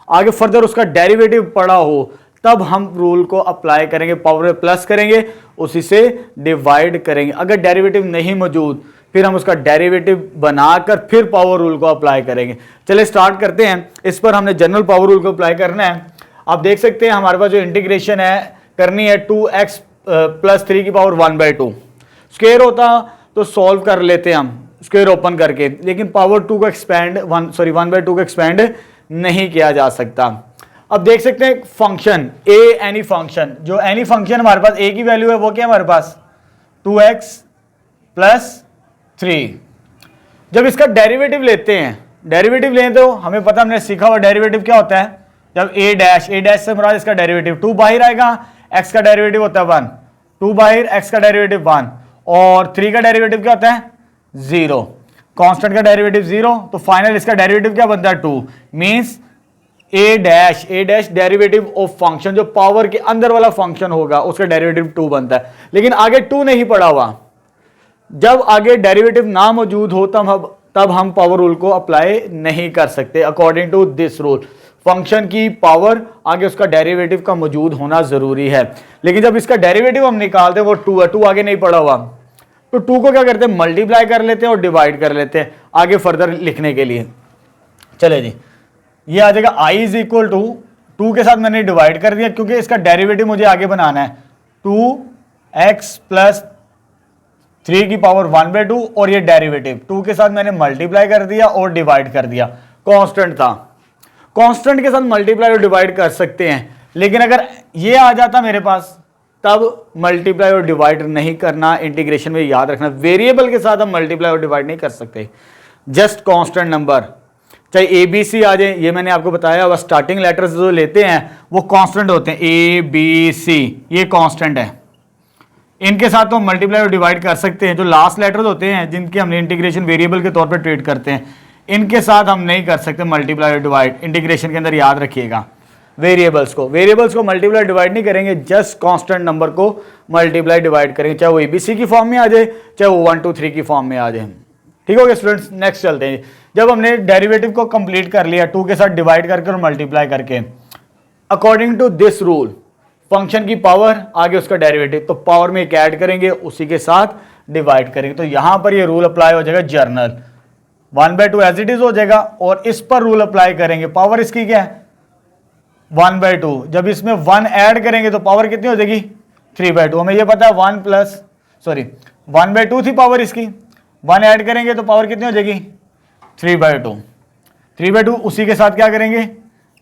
आगे फर्दर उसका डेरिवेटिव पड़ा हो, तब हम रूल को अप्लाई करेंगे, पावर में प्लस करेंगे, उसी से डिवाइड करेंगे। अगर डेरिवेटिव नहीं मौजूद फिर हम उसका डेरिवेटिव बनाकर फिर पावर रूल को अप्लाई करेंगे। चलिए स्टार्ट करते हैं। इस पर हमने जनरल पावर रूल को अप्लाई करना है। आप देख सकते हैं हमारे पास जो इंटीग्रेशन है करनी है 2x + 3 की पावर 1/2। स्क्वायर होता तो सॉल्व कर लेते हम स्क्वायर ओपन करके, लेकिन पावर 2 को एक्सपेंड 1/2 को एक्सपेंड नहीं किया जा सकता। अब देख सकते हैं फंक्शन ए एनी फंक्शन, जो एनी फंक्शन हमारे पास ए की वैल्यू है वो क्या है हमारे पास 2x + 3। जब इसका डेरिवेटिव लेते हैं, डेरिवेटिव लें तो हमें पता, हमने सीखा हुआ डेरिवेटिव क्या होता है, जब a' से मुराद इसका डेरिवेटिव 2 बाहर आएगा, x का डेरिवेटिव होता है 1, 2 बाहर x का डेरिवेटिव 1, और 3 का डेरिवेटिव क्या होता है 0, कांस्टेंट का डेरिवेटिव 0, तो फाइनल इसका डेरिवेटिव क्या बनता है 2। Means a' derivative of function, जो पावर के अंदर वाला फंक्शन होगा उसका डेरिवेटिव 2 बनता है। लेकिन आगे 2 नहीं पड़ा हुआ, जब आगे डेरिवेटिव ना मौजूद हो तब हम पावर रूल को अप्लाई नहीं कर सकते। According to this rule function की पावर आगे उसका डेरिवेटिव का मौजूद होना जरूरी है। लेकिन जब इसका डेरिवेटिव हम निकालते हैं वो 2 है, 2 आगे नहीं पड़ा हुआ, तो 2 को क्या करते हैं मल्टीप्लाई कर लेते हैं और डिवाइड कर लेते हैं आगे फर्दर लिखने के लिए। चले जी, ये आ जाएगा i = 2 के साथ मैंने डिवाइड कर दिया, क्योंकि इसका डेरिवेटिव मुझे आगे बनाना है 2x + 3 की पावर 1/2, और ये डेरिवेटिव 2 के साथ मैंने मल्टीप्लाई कर दिया और डिवाइड कर दिया। कांस्टेंट था, कांस्टेंट के साथ मल्टीप्लाई और डिवाइड कर सकते हैं, लेकिन अगर ये आ जाता मेरे पास तब मल्टीप्लाई और डिवाइड नहीं करना। इंटीग्रेशन में याद रखना, वेरिएबल के साथ हम मल्टीप्लाई और डिवाइड नहीं कर सकते, जस्ट कांस्टेंट नंबर, चाहे ABC आ जाए। ये मैंने आपको बताया, वह स्टार्टिंग लेटर्स जो लेते हैं वो कांस्टेंट होते हैं, ABC ये कांस्टेंट है, इनके साथ तो हम मल्टीप्लाई और डिवाइड कर सकते हैं। जो लास्ट लेटर्स होते हैं जिनके हमने इंटीग्रेशन वेरिएबल के तौर पर ट्रीट करते हैं, इनके साथ हम नहीं कर सकते मल्टीप्लाई और डिवाइड। इंटीग्रेशन के अंदर याद रखिएगा वेरिएबल्स को मल्टीप्लाई डिवाइड नहीं करेंगे, जस्ट कांस्टेंट नंबर को मल्टीप्लाई डिवाइड करेंगे, चाहे वो ABC की फॉर्म में आ जाए, चाहे वो 1 2 3 की फॉर्म में आ जाए। ठीक हो गया स्टूडेंट्स, नेक्स्ट चलते हैं। जब हमने डेरिवेटिव को कंप्लीट कर लिया 2 के साथ डिवाइड करके और मल्टीप्लाई करके, according to this rule function की पावर आगे उसका डेरिवेटिव, तो पावर में एक ऐड करेंगे उसी के साथ डिवाइड करेंगे। तो यहां पर ये रूल अप्लाई हो जाएगा जर्नल, 1/2 एज इट इज हो जाएगा, और इस पर रूल अप्लाई करेंगे। पावर इसकी क्या है 1/2, जब इसमें 1 ऐड करेंगे तो पावर कितनी हो जाएगी 3/2। हमें ये पता है 1/2 थी पावर इसकी, 1 ऐड करेंगे तो पावर कितनी हो जाएगी 3/2। 3/2 उसी के साथ क्या करेंगे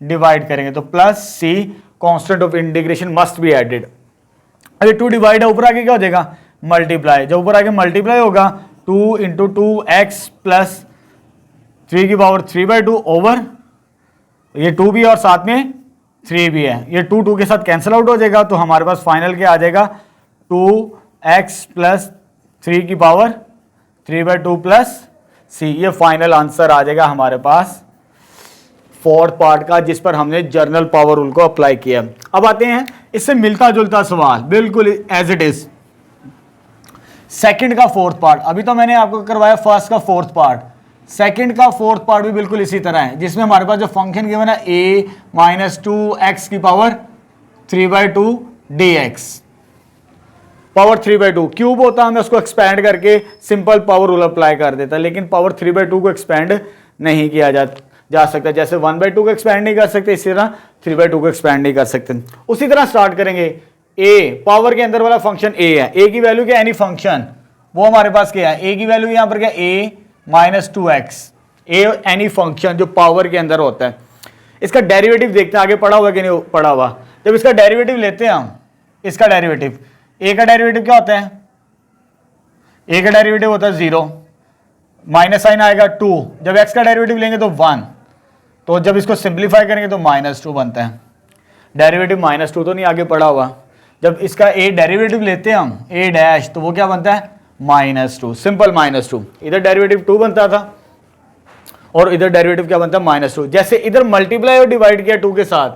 डिवाइड करेंगे, तो +c constant of integration must be added. अरे 2 डिवाइड है, ऊपर आके क्या हो जाएगा मल्टीप्लाई, जब ऊपर आके मल्टीप्लाई होगा 2 × 2x + 3 की पावर 3/2 ओवर ये 2 भी और साथ में 3 भी है, ये 2 के साथ कैंसिल आउट हो जाएगा, तो हमारे पास फाइनल क्या आ जाएगा 2x + 3 की पावर 3/2 + सी। ये फाइनल आंसर आ जाएगा हमारे पास फोर्थ पार्ट का, जिस पर हमने जर्नल पावर रूल को अप्लाई किया। अब आते हैं इससे मिलता जुलता सवाल, बिल्कुल एज इट इज, सेकंड का फोर्थ पार्ट। अभी तो मैंने आपको करवाया फर्स्ट का फोर्थ पार्ट, सेकंड का फोर्थ पार्ट भी बिल्कुल इसी तरह है, जिसमें हमारे पास जो फंक्शन गिवन है a माइनस 2x की पावर 3/2 dx, पावर 3/2 क्यूब होता, हमें उसको एक्सपैंड करके सिंपल पावर रूल अप्लाई कर देता, लेकिन पावर 3/2 को एक्सपैंड नहीं किया जा सकता। जैसे 1/2 को एक्सपैंड नहीं कर सकते, इसी तरह 3/2 को एक्सपैंड नहीं कर सकते। उसी तरह स्टार्ट करेंगे। a पावर के अंदर वाला फंक्शन a है, a की वैल्यू क्या, एनी फंक्शन, वो हमारे पास क्या है, a की वैल्यू यहां पर क्या, a minus 2x, a any function जो पावर के अंदर होता है। इसका डेरिवेटिव देखते हैं, आगे पढ़ा हुआ कि नहीं पढ़ा हुआ। जब इसका डेरिवेटिव लेते हैं हम, इसका डेरिवेटिव, a का डेरिवेटिव क्या होता है, a का डेरिवेटिव होता है 0, माइनस साइन आएगा 2, जब x का डेरिवेटिव लेंगे तो 1, तो जब इसको सिंप्लीफाई करेंगे तो -2 बनता है। डेरिवेटिव -2 तो नहीं आगे पढ़ा हुआ। जब इसका a डेरिवेटिव लेते हैं हम a डैश, तो वो क्या बनता है, -2, सिंपल -2। इधर डेरिवेटिव 2 बनता था और इधर डेरिवेटिव क्या बनता है, -2। जैसे इधर मल्टीप्लाई और डिवाइड किया 2 के साथ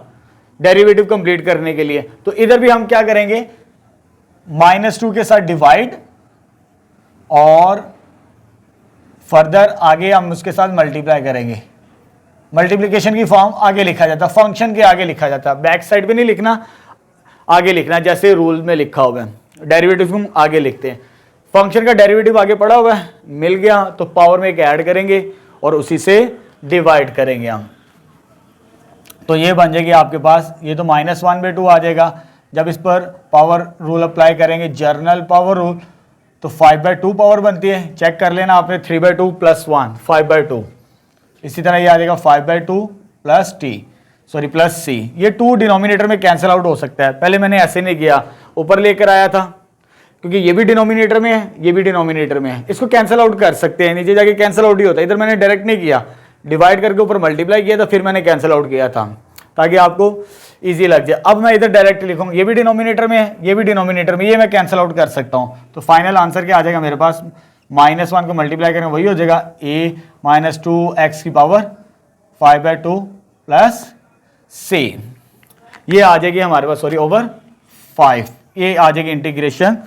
डेरिवेटिव कंप्लीट करने के लिए, तो इधर भी हम क्या करेंगे, -2 के साथ डिवाइड और फर्दर आगे हम उसके साथ मल्टीप्लाई करेंगे। मल्टीप्लिकेशन की फॉर्म आगे लिखा जाता, फंक्शन के आगे लिखा जाता, बैक साइड पे नहीं लिखना, आगे लिखना, जैसे रूल में लिखा हुआ है। डेरिवेटिव हम आगे लिखते हैं, फंक्शन का डेरिवेटिव आगे पड़ा हुआ है, मिल गया तो पावर में एक ऐड करेंगे और उसी से डिवाइड करेंगे हम, तो ये बन जाएगी आपके पास, ये तो -1/2 आ जाएगा। जब इस पर पावर रूल अप्लाई करेंगे, जर्नल पावर रूल, तो 5/2 पावर बनती है, चेक कर लेना आपने, 3/2 + 1 5/2। इसी तरह ये आ जाएगा 5/2 + t, सॉरी प्लस c। ये 2 डिनोमिनेटर में कैंसिल आउट हो सकता है, पहले मैंने ऐसे नहीं किया, ऊपर लेकर आया था, क्योंकि ये भी डिनोमिनेटर में है, ये भी डिनोमिनेटर में है, इसको कैंसिल आउट कर सकते हैं, नीचे जाके कैंसिल आउट ही होता है। इधर मैंने डायरेक्ट नहीं किया, डिवाइड करके ऊपर मल्टीप्लाई किया था, फिर मैंने कैंसिल आउट किया था, ताकि आपको इजी लग जाए। अब मैं इधर डायरेक्ट लिखूंगा, ये भी डिनोमिनेटर में है, ये भी डिनोमिनेटर में, ये मैं कैंसिल आउट कर सकता हूँ। तो फाइनल आंसर क्या आ जाएगा मेरे पास, -1 को मल्टीप्लाई करेंगे वही हो जाएगा, a माइनस 2x की पावर 5/2 + c। ये आ जाएगी हमारे पास, सॉरी ओवर 5, ये आ जाएगी इंटीग्रेशन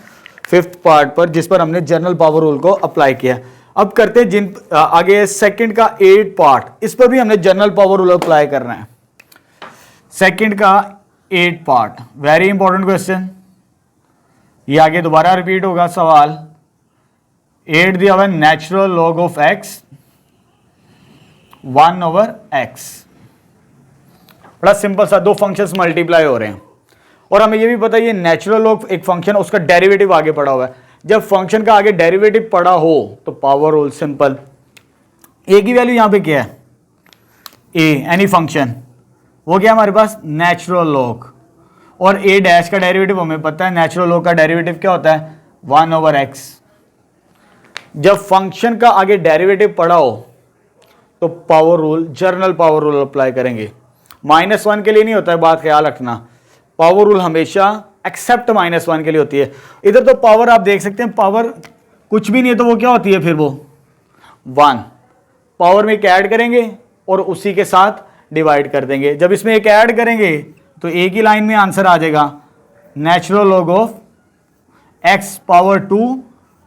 फिफ्थ पार्ट पर, जिस पर हमने जनरल पावर रूल को अप्लाई किया। अब करते हैं जिन आगे सेकंड का 8 पार्ट, इस पर भी हमने जनरल पावर रूल अप्लाई करना है। सेकंड का 8 पार्ट, वेरी इंपॉर्टेंट क्वेश्चन, ये आगे दोबारा रिपीट होगा सवाल। 8 दिया हुआ natural log of x 1/x, बड़ा सिंपल सा, दो फंक्शंस मल्टीप्लाई हो रहे हैं और हमें ये भी पता है ये नेचुरल लॉग एक फंक्शन, उसका डेरिवेटिव आगे पड़ा हुआ है। जब फंक्शन का आगे डेरिवेटिव पड़ा हो तो पावर रूल सिंपल, a की वैल्यू यहां पे क्या है, a एनी फंक्शन, वो क्या है हमारे पास, नेचुरल लॉग, और a डैश का डेरिवेटिव हमें पता है, नेचुरल लॉग का डेरिवेटिव क्या होता है, 1/x। जब फंक्शन का आगे डेरिवेटिव पड़ा हो तो power rule, journal power rule apply करेंगे। -1 के लिए नहीं होता है, बात ख्याल रखना, पावर रूल हमेशा एक्सेप्ट -1 के लिए होती है। इधर तो पावर आप देख सकते हैं, पावर कुछ भी नहीं है तो वो क्या होती है, फिर वो 1, पावर में एक ऐड करेंगे और उसी के साथ डिवाइड कर देंगे। जब इसमें एक ऐड करेंगे तो एक ही लाइन में आंसर आ जाएगा, natural log of x⁻2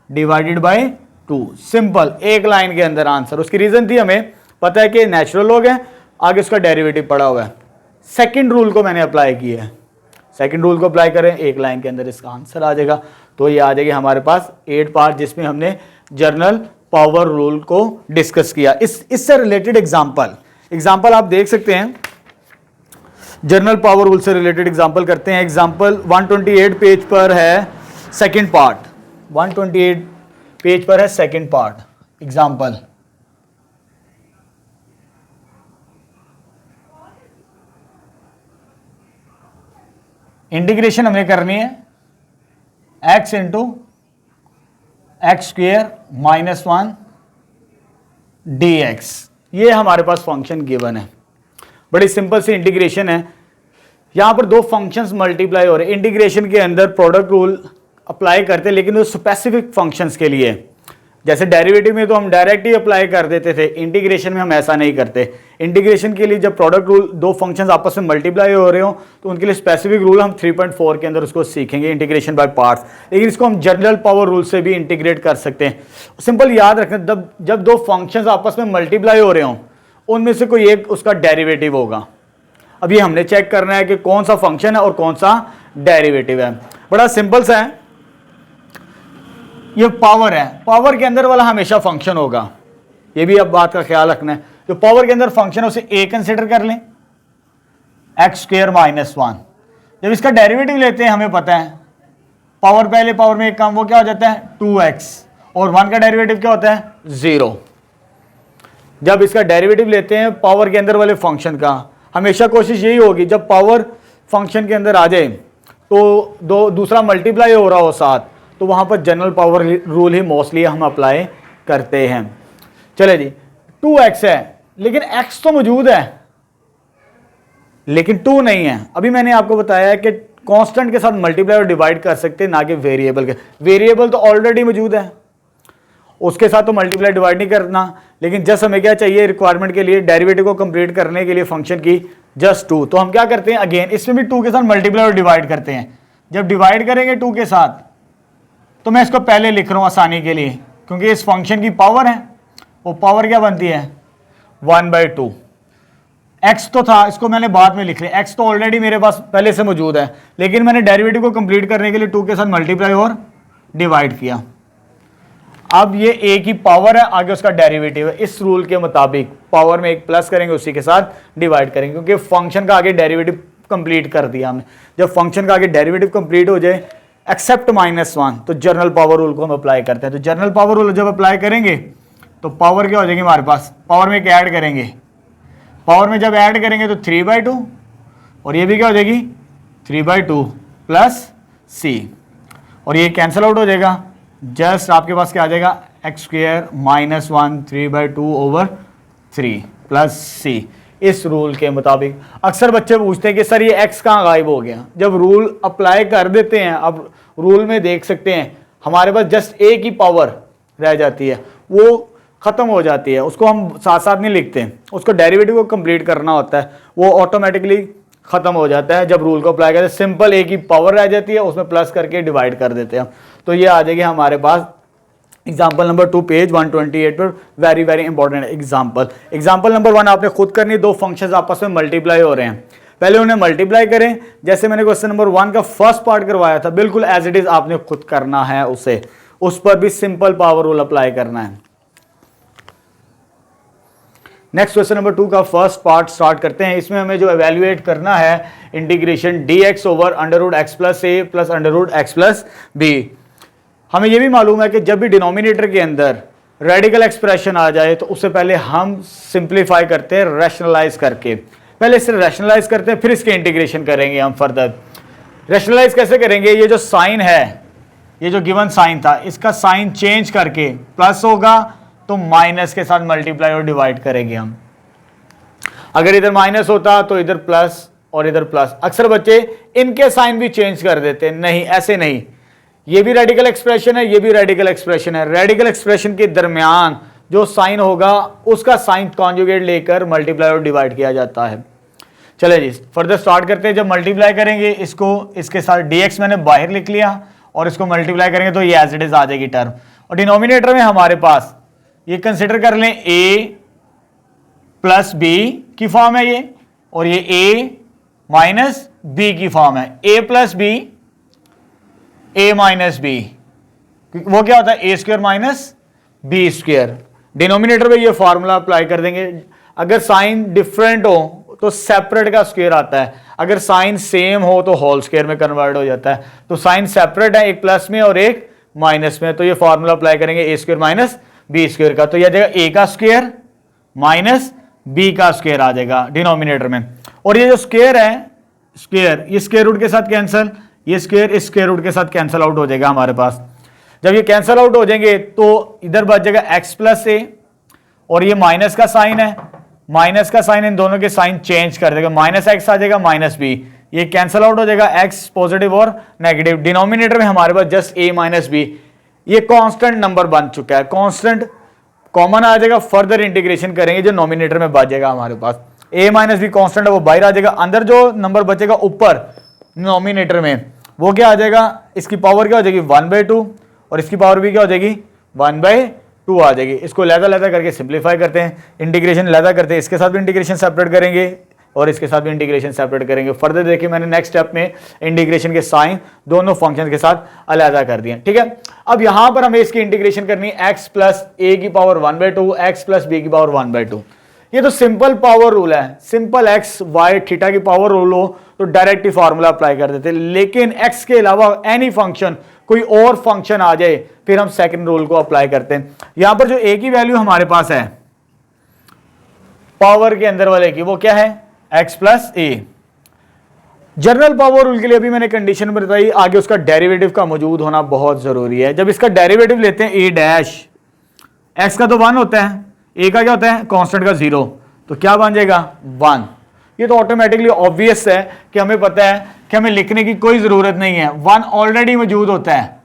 divided by 2, simple, एक लाइन के अंदर आंसर। उसकी रीजन थी, हमें पता है कि नेचुरल लॉग है, आगे उसका डेरिवेटिव पड़ा हुआ है। सेकंड रूल को मैंने अप्लाई किया है, सेकंड रूल को अप्लाई करें, एक लाइन के अंदर इसका आंसर आ जाएगा। तो ये आ जाएगी हमारे पास 8 पार्ट, जिसमें हमने जर्नल पावर रूल को डिस्कस किया। इससे रिलेटेड एग्जाम्पल आप देख सकते हैं, जर्नल पावर रूल से रिलेटेड एग्जाम्पल करते हैं। एग्जाम्पल 128 पेज पर है सेकंड पार्ट, 128 पेज पर है सेकंड पार्ट एग्जाम्पल। इंटीग्रेशन हमें करनी है x × x² -1 dx, ये हमारे पास फंक्शन गिवन है, बड़ी सिंपल सी इंटीग्रेशन है। यहां पर दो फंक्शंस मल्टीप्लाई हो रहे हैं, इंटीग्रेशन के अंदर प्रोडक्ट रूल अप्लाई करते हैं, लेकिन वो स्पेसिफिक फंक्शंस के लिए। जैसे डेरिवेटिव में तो हम डायरेक्ट ही अप्लाई कर देते थे, इंटीग्रेशन में हम ऐसा नहीं करते। इंटीग्रेशन के लिए जब प्रोडक्ट रूल, दो फंक्शंस आपस में मल्टीप्लाई हो रहे हो, तो उनके लिए स्पेसिफिक रूल हम 3.4 के अंदर उसको सीखेंगे, इंटीग्रेशन बाय पार्ट्स। लेकिन इसको हम जनरल पावर रूल से भी इंटीग्रेट कर सकते हैं। सिंपल याद रखना, जब दो फंक्शंस आपस में मल्टीप्लाई हो रहे हो, उनमें से कोई एक उसका डेरिवेटिव होगा। अभी हमने चेक करना है कि कौन सा फंक्शन है और कौन सा डेरिवेटिव है। बड़ा सिंपल सा है, ये पावर है, पावर के अंदर वाला हमेशा फंक्शन होगा, ये भी अब बात का ख्याल रखना है। जो पावर के अंदर फंक्शन है उसे ए कंसिडर कर लें, एक्स स्क्वायर माइनस 1। जब इसका डेरिवेटिव लेते हैं, हमें पता है पावर, पहले पावर में एक काम, वो क्या हो जाता है 2x, और 1 का डेरिवेटिव क्या होता है 0। जब इसका डेरिवेटिव लेते हैं पावर के अंदर वाले फंक्शन का, हमेशा कोशिश यही होगी जब पावर फंक्शन के अंदर आ जाए तो दूसरा मल्टीप्लाई हो रहा हो साथ, तो वहाँ पर जनरल पावर रूल ही मोस्टली हम अप्लाई करते हैं। चले जी, 2x है, लेकिन x तो मौजूद है लेकिन 2 नहीं है। अभी मैंने आपको बताया है कि कांस्टेंट के साथ मल्टीप्लाई और डिवाइड कर सकते हैं, ना कि वेरिएबल के। वेरिएबल तो ऑलरेडी मौजूद है, उसके साथ तो मल्टीप्लाई डिवाइड नहीं करना। लेकिन जस्ट हमें क्या चाहिए रिक्वायरमेंट के लिए, डेरिवेटिव को कंप्लीट करने के लिए फंक्शन की जस्ट 2, तो हम क्या करते हैं अगेन इसमें भी 2 के साथ मल्टीप्लाई और डिवाइड करते हैं। जब डिवाइड करेंगे 2 के साथ, तो मैं इसको पहले लिख रहा हूं आसानी के लिए, क्योंकि इस फंक्शन की पावर है, वो पावर क्या बनती है 1/2। x तो था, इसको मैंने बाद में लिख लिया, x तो ऑलरेडी मेरे पास पहले से मौजूद है, लेकिन मैंने डेरिवेटिव को कंप्लीट करने के लिए 2 के साथ मल्टीप्लाई और डिवाइड किया। अब ये a की पावर है, आगे उसका डेरिवेटिव है। इस रूल के मुताबिक पावर में एक प्लस करेंगे, उसी के साथ डिवाइड करेंगे, क्योंकि फंक्शन का आगे डेरिवेटिव कंप्लीट कर दिया हमने। जब फंक्शन का आगे डेरिवेटिव कंप्लीट हो जाए एक्सेप्ट -1, तो जनरल पावर रूल को हम अप्लाई करते हैं। तो जनरल पावर रूल जब अप्लाई करेंगे तो पावर क्या हो जाएगी हमारे पास, पावर में एक ऐड करेंगे, पावर में जब ऐड करेंगे तो 3/2, और ये भी क्या हो जाएगी 3/2 प्लस c, और ये कैंसिल आउट हो जाएगा। जस्ट आपके पास क्या आ जाएगा एक्स स्क्वायर -1 3/2/3 प्लस c। इस रूल के मुताबिक अक्सर बच्चे पूछते हैं कि सर ये x कहाँ गायब हो गया। जब रूल अप्लाई कर देते हैं, अब रूल में देख सकते हैं हमारे पास जस्ट a की पावर रह जाती है, वो ख़त्म हो जाती है, उसको हम साथ साथ नहीं लिखते, उसको डेरिवेटिव को कंप्लीट करना होता है, वो ऑटोमेटिकली ख़त्म हो जाता है जब रूल को अप्लाई करते हैं। सिंपल a की पावर रह जाती है, उसमें प्लस करके डिवाइड कर देते हैं। तो ये आ जाएगी हमारे पास एग्जाम्पल नंबर 2 पेज 128 पर, very very important example. Example number 1 आपने खुद करनी, दो फंक्शंस आपस में मल्टीप्लाई हो रहे हैं, पहले उन्हें मल्टीप्लाई करें। जैसे मैंने क्वेश्चन नंबर 1 का फर्स्ट पार्ट करवाया था, बिल्कुल एज इट इज आपने खुद करना है उसे, उस पर भी सिंपल पावर रूल अप्लाई करना है। नेक्स्ट क्वेश्चन नंबर 2 का फर्स्ट पार्ट स्टार्ट करते हैं। इसमें हमें जो एवेल्युएट करना है integration dx over √x + a plus √x + b। हमें यह भी मालूम है कि जब भी डिनोमिनेटर के अंदर रेडिकल एक्सप्रेशन आ जाए तो उससे पहले हम सिंप्लीफाई करते हैं रैशनलाइज करके। पहले इसे रैशनलाइज करते हैं, फिर इसके इंटीग्रेशन करेंगे हम फर्दर। रैशनलाइज कैसे करेंगे, ये जो साइन है, ये जो गिवन साइन था, इसका साइन चेंज करके प्लस होगा तो माइनस के साथ मल्टीप्लाई और डिवाइड करेंगे हम। अगर इधर माइनस होता तो इधर प्लस और इधर प्लस। अक्सर बच्चे इनके साइन भी चेंज कर देते हैं, नहीं ऐसे नहीं, ये भी रेडिकल एक्सप्रेशन है, ये भी रेडिकल एक्सप्रेशन है। रेडिकल एक्सप्रेशन के दरमियान जो साइन होगा उसका साइन कॉन्जुगेट लेकर मल्टीप्लाई और डिवाइड किया जाता है। चले जी फर्दर स्टार्ट करते हैं। जब मल्टीप्लाई करेंगे इसको, इसके साथ dx मैंने बाहर लिख लिया, और इसको मल्टीप्लाई करेंगे तो ये एज इट इज आ जाएगी टर्म। और डिनोमिनेटर में हमारे पास ये कंसिडर कर लें a + b की फॉर्म है ये, और ये a - b की फॉर्म है। a + b a - b, वो क्या होता है a² - b²। डिनोमिनेटर में ये फॉर्मूला अप्लाई कर देंगे। अगर साइन डिफरेंट हो तो सेपरेट का स्क्वायर आता है, अगर साइन सेम हो तो होल स्क्वायर में कन्वर्ट हो जाता है। तो साइन सेपरेट है, एक प्लस में और एक माइनस में, तो ये फॉर्मूला अप्लाई करेंगे a² - b² का, तो यह आ जाएगा a का स्क्वायर माइनस b का स्क्वायर आ जाएगा डिनोमिनेटर में। और ये जो स्क्वायर है, स्क्वायर ये स्क्वायर रूट के साथ कैंसिल, ये स्क्वायर इस स्क्वायर रूट के साथ कैंसिल आउट हो जाएगा हमारे पास। जब ये कैंसिल आउट हो जाएंगे तो इधर बच जाएगा x + a, और ये माइनस का साइन है, माइनस का साइन इन दोनों के साइन चेंज कर देगा, -x आ जाएगा -b, ये कैंसिल आउट हो जाएगा, x पॉजिटिव और नेगेटिव। डिनोमिनेटर में हमारे पास जस्ट a - b, ये कांस्टेंट नंबर बन चुका है, कांस्टेंट कॉमन आ जाएगा, फर्दर इंटीग्रेशन करेंगे जो नॉमिनेटर में बचेगा हमारे पास a माइनस बी कॉन्स्टेंट है वो बाहर आ जाएगा, अंदर जो नंबर बचेगा ऊपर नॉमिनेटर में वो क्या आ जाएगा, इसकी पावर क्या हो जाएगी 1/2 और इसकी पावर भी क्या हो जाएगी 1/2 आ जाएगी। इसको लहदा करके सिंप्लीफाई करते हैं, इंटीग्रेशन लहदा करते हैं, इसके साथ भी इंटीग्रेशन सेपरेट करेंगे और इसके साथ भी इंटीग्रेशन सेपरेट करेंगे। फर्दर देखिए मैंने नेक्स्ट स्टेप में इंटीग्रेशन के साइन दोनों फंक्शन के साथ अलहदा कर दिए, ठीक है। अब यहां पर हमें इसकी इंटीग्रेशन करनी है x प्लस a की पावर 1/2 x प्लस b की पावर 1/2। ये तो सिंपल पावर रूल है, सिंपल x y थीटा की पावर रूल हो तो डायरेक्ट ही फार्मूला अप्लाई कर देते, लेकिन x के अलावा एनी फंक्शन कोई और फंक्शन आ जाए फिर हम सेकंड रूल को अप्लाई करते हैं। यहां पर जो a की वैल्यू हमारे पास है पावर के अंदर वाले की वो क्या है x plus a। General power rule के लिए अभी मैंने कंडीशन बताई, आगे उसका डेरिवेटिव का मौजूद होना बहुत जरूरी है। जब इसका डेरिवेटिव लेते हैं a डैश, x का तो 1 होता है, a का क्या होता है कांस्टेंट का 0, तो क्या बन जाएगा 1। ये तो ऑटोमेटिकली ऑब्वियस है कि हमें पता है कि हमें लिखने की कोई जरूरत नहीं है, 1 ऑलरेडी मौजूद होता है,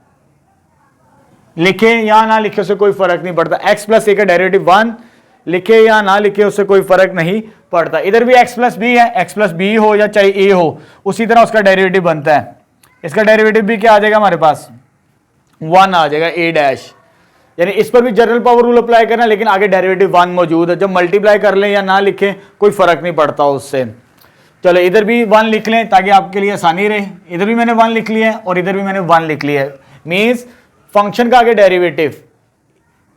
लिखे या ना लिखे उससे कोई फर्क नहीं पड़ता। x प्लस a का डेरिवेटिव 1 लिखे या ना लिखे उससे कोई फर्क नहीं पड़ता। इधर भी x प्लस बी है, x प्लस बी हो या चाहे a हो उसी तरह उसका डेरिवेटिव बनता है। इसका डेरिवेटिव भी क्या आ जाएगा हमारे पास 1 आ जाएगा a डैश, यानी इस पर भी जनरल पावर रूल अप्लाई करना, लेकिन आगे डेरिवेटिव 1 मौजूद है, जब मल्टीप्लाई कर लें या ना लिखें कोई फर्क नहीं पड़ता उससे। चलो इधर भी 1 लिख लें ताकि आपके लिए आसानी रहे, इधर भी मैंने 1 लिख लिया है और इधर भी मैंने 1 लिख लिया है। मीन्स फंक्शन का आगे डेरिवेटिव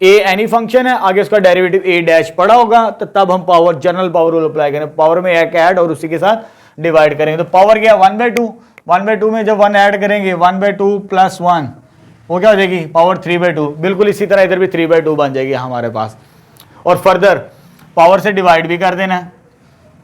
a एनी फंक्शन है, आगे उसका डेरिवेटिव a डैश पड़ा होगा, तो तब हम power general power rule apply करें, पावर में एक ऐड और उसी के साथ डिवाइड करेंगे। तो पावर क्या 1/2, 1/2 में जब 1 ऐड करेंगे 1/2 प्लस 1 वो क्या हो जाएगी पावर 3/2। बिल्कुल इसी तरह इधर भी 3/2 बन जाएगी हमारे पास, और फर्दर पावर से डिवाइड भी कर देना है,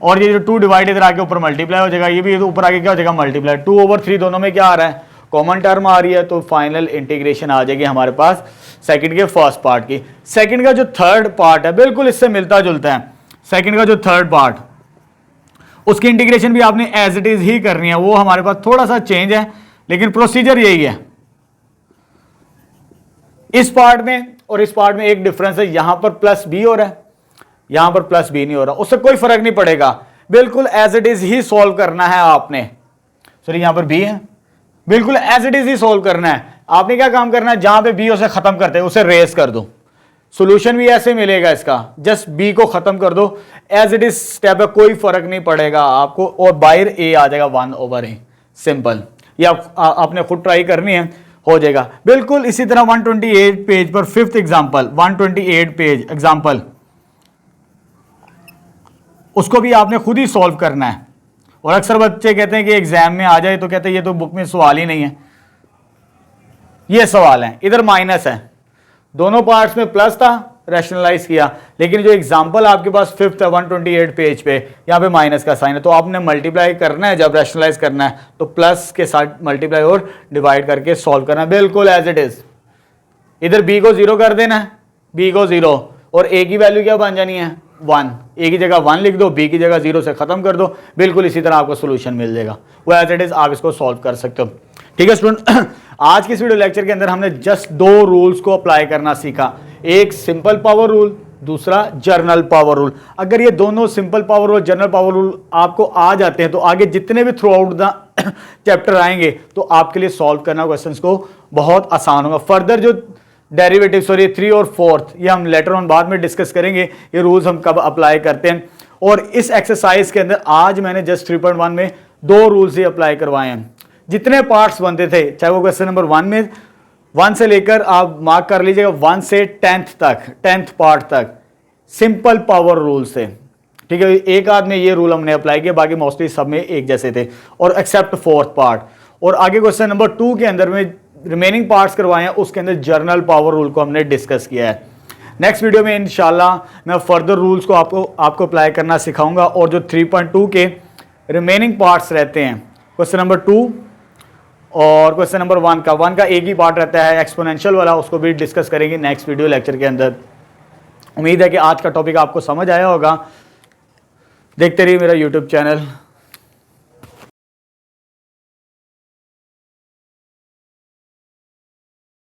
और ये जो 2 डिवाइड इधर आके ऊपर मल्टीप्लाई हो जाएगा, ये भी ऊपर आके क्या हो जाएगा मल्टीप्लाई। 2/3 दोनों में क्या आ रहा है कॉमन टर्म आ रही है, तो फाइनल इंटीग्रेशन आ जाएगी हमारे पास सेकंड के फर्स्ट पार्ट की। सेकंड का जो थर्ड पार्ट है बिल्कुल इससे मिलता जुलता है, सेकंड का जो थर्ड पार्ट उसकी इंटीग्रेशन भी आपने एज इट इज ही करनी है, वो हमारे पास थोड़ा सा चेंज है लेकिन प्रोसीजर यही है। इस पार्ट में और इस पार्ट में एक डिफरेंस है, यहां पर प्लस बी हो रहा है, यहां पर प्लस बी नहीं हो रहा, उससे कोई फर्क नहीं पड़ेगा, बिल्कुल एज इट इज ही सॉल्व करना है आपने। सॉरी यहां पर बी है, बिल्कुल एज इट इज ही सॉल्व करना है। आपने क्या काम करना है, जहां पे बी उसे खत्म करते हैं उसे रेस कर दो, सॉल्यूशन भी ऐसे मिलेगा इसका, जस्ट बी को खत्म कर दो, एज इट इज स्टेप है, कोई फर्क नहीं पड़ेगा आपको, और बाहर ए आ जाएगा 1/a, सिंपल। ये आपने खुद ट्राई करनी है, हो जाएगा बिल्कुल इसी तरह। 128 पेज पर फिफ्थ एग्जांपल, 128 पेज एग्जांपल, उसको भी आपने खुद ही सॉल्व करना है। और अक्सर बच्चे कहते हैं कि एग्जाम में आ जाए तो कहते हैं ये तो बुक में सवाल ही नहीं है, ये सवाल है, इधर माइनस है, दोनों पार्ट्स में प्लस था रैशनलाइज किया, लेकिन जो एग्जांपल आपके पास फिफ्थ है 128 पेज पे, यहाँ पे माइनस का साइन है, तो आपने मल्टीप्लाई करना है, जब रैशनलाइज करना है तो प्लस के साथ मल्टीप्लाई और डिवाइड करके सॉल्व करना है, बिल्कुल एज इट इज। इधर b को 0 कर देना है, b को 0, और a की वैल्यू क्या बन जानी है 1, a की जगह 1 लिख दो, b की जगह 0 से खत्म कर दो, बिल्कुल इसी तरह आपको सोल्यूशन मिल जाएगा, वो एज इट इज आप इसको सॉल्व कर सकते हो। ठीक है स्टूडेंट, आज के इस वीडियो लेक्चर के अंदर हमने जस्ट 2 रूल्स को अप्लाई करना सीखा, एक सिंपल पावर रूल, दूसरा जर्नल पावर रूल। अगर ये दोनों simple power rule, general power rule आपको आ जाते हैं तो आगे जितने भी थ्रू आउट द चैप्टर आएंगे तो आपके लिए सॉल्व करना क्वेश्चंस को बहुत आसान होगा। फर्दर जो डेरिवेटिव सॉरी 3 और 4th ये हम लेटर ऑन बाद में डिस्कस करेंगे, ये रूल्स हम कब अप्लाई करते हैं। और इस एक्सरसाइज के अंदर आज मैंने जस्ट 3.1 में 2 रूल्स ही अप्लाई करवाए हैं। जितने पार्ट्स बनते थे, चाहे वो क्वेश्चन नंबर 1 में 1 से लेकर आप मार्क कर लीजिएगा 1 से 10th तक, 10th पार्ट तक सिंपल पावर रूल से, ठीक है। एक आध में ये रूल हमने अप्लाई किया, बाकी मोस्टली सब में एक जैसे थे, और एक्सेप्ट 4th पार्ट। और आगे क्वेश्चन नंबर 2 के अंदर में रिमेनिंग पार्ट्स करवाए हैं, उसके अंदर जर्नल पावर रूल को हमने डिस्कस किया है। नेक्स्ट वीडियो में इंशाल्लाह मैं फर्दर रूल्स को आपको अप्लाई करना सिखाऊंगा, और जो 3.2 के रिमेनिंग पार्ट्स रहते हैं, क्वेश्चन नंबर 2 और क्वेश्चन नंबर 1 का एक ही पार्ट रहता है एक्सपोनेंशियल वाला, उसको भी डिस्कस करेंगे नेक्स्ट वीडियो लेक्चर के अंदर। उम्मीद है कि आज का टॉपिक आपको समझ आया होगा। देखते रहिए मेरा यूट्यूब चैनल।